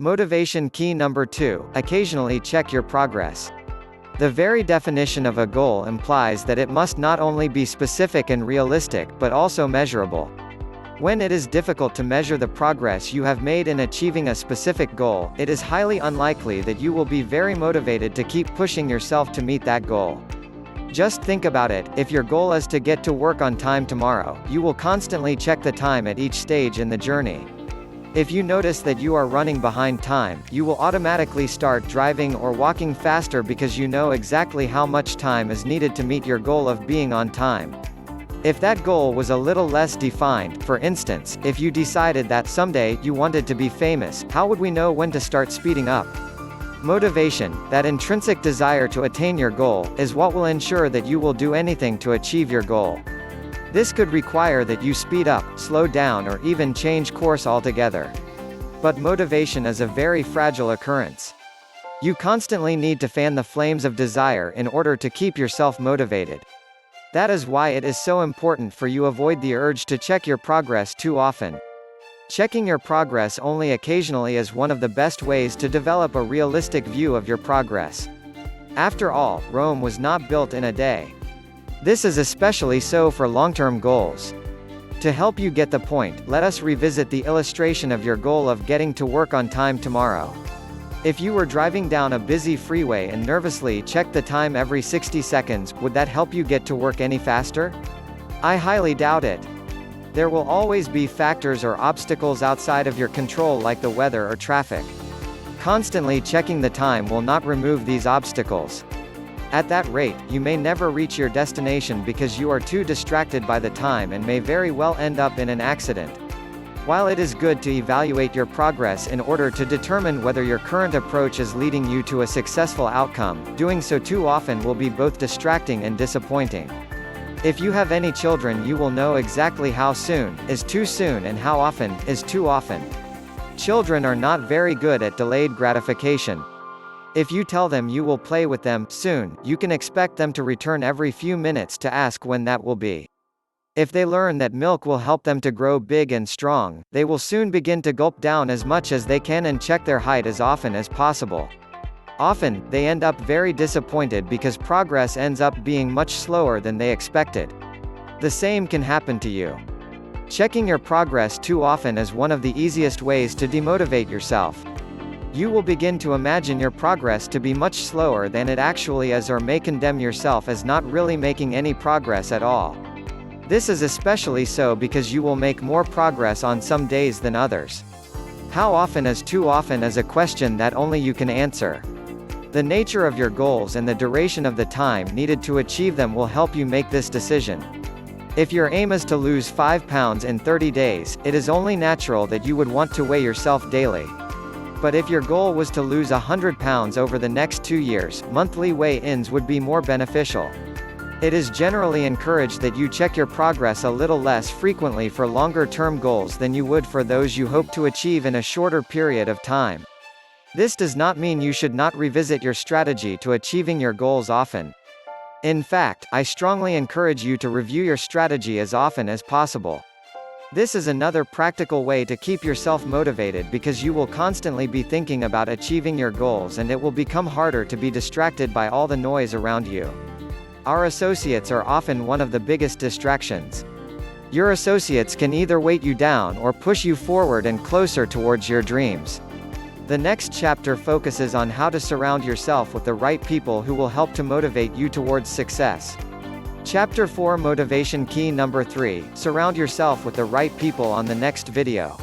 Motivation key number 2, occasionally check your progress. The very definition of a goal implies that it must not only be specific and realistic, but also measurable. When it is difficult to measure the progress you have made in achieving a specific goal, it is highly unlikely that you will be very motivated to keep pushing yourself to meet that goal. Just think about it, if your goal is to get to work on time tomorrow, you will constantly check the time at each stage in the journey. If you notice that you are running behind time, you will automatically start driving or walking faster because you know exactly how much time is needed to meet your goal of being on time. If that goal was a little less defined, for instance, if you decided that someday you wanted to be famous, how would we know when to start speeding up? Motivation, that intrinsic desire to attain your goal, is what will ensure that you will do anything to achieve your goal. This could require that you speed up, slow down, or even change course altogether. But motivation is a very fragile occurrence. You constantly need to fan the flames of desire in order to keep yourself motivated. That is why it is so important for you to avoid the urge to check your progress too often. Checking your progress only occasionally is one of the best ways to develop a realistic view of your progress. After all, Rome was not built in a day. This is especially so for long-term goals. To help you get the point, let us revisit the illustration of your goal of getting to work on time tomorrow. If you were driving down a busy freeway and nervously checked the time every 60 seconds, would that help you get to work any faster? I highly doubt it. There will always be factors or obstacles outside of your control like the weather or traffic. Constantly checking the time will not remove these obstacles. At that rate, you may never reach your destination because you are too distracted by the time and may very well end up in an accident. While it is good to evaluate your progress in order to determine whether your current approach is leading you to a successful outcome, doing so too often will be both distracting and disappointing. If you have any children, you will know exactly how soon is too soon and how often is too often. Children are not very good at delayed gratification. If you tell them you will play with them soon, you can expect them to return every few minutes to ask when that will be. If they learn that milk will help them to grow big and strong, they will soon begin to gulp down as much as they can and check their height as often as possible. Often, they end up very disappointed because progress ends up being much slower than they expected. The same can happen to you. Checking your progress too often is one of the easiest ways to demotivate yourself. You will begin to imagine your progress to be much slower than it actually is, or may condemn yourself as not really making any progress at all. This is especially so because you will make more progress on some days than others. How often is too often is a question that only you can answer. The nature of your goals and the duration of the time needed to achieve them will help you make this decision. If your aim is to lose 5 pounds in 30 days, it is only natural that you would want to weigh yourself daily. But if your goal was to lose 100 pounds over the next 2 years, monthly weigh-ins would be more beneficial. It is generally encouraged that you check your progress a little less frequently for longer-term goals than you would for those you hope to achieve in a shorter period of time. This does not mean you should not revisit your strategy to achieving your goals often. In fact, I strongly encourage you to review your strategy as often as possible. This is another practical way to keep yourself motivated because you will constantly be thinking about achieving your goals and it will become harder to be distracted by all the noise around you. Our associates are often one of the biggest distractions. Your associates can either weight you down or push you forward and closer towards your dreams. The next chapter focuses on how to surround yourself with the right people who will help to motivate you towards success. Chapter 4 Motivation Key Number 3, surround yourself with the right people on the next video.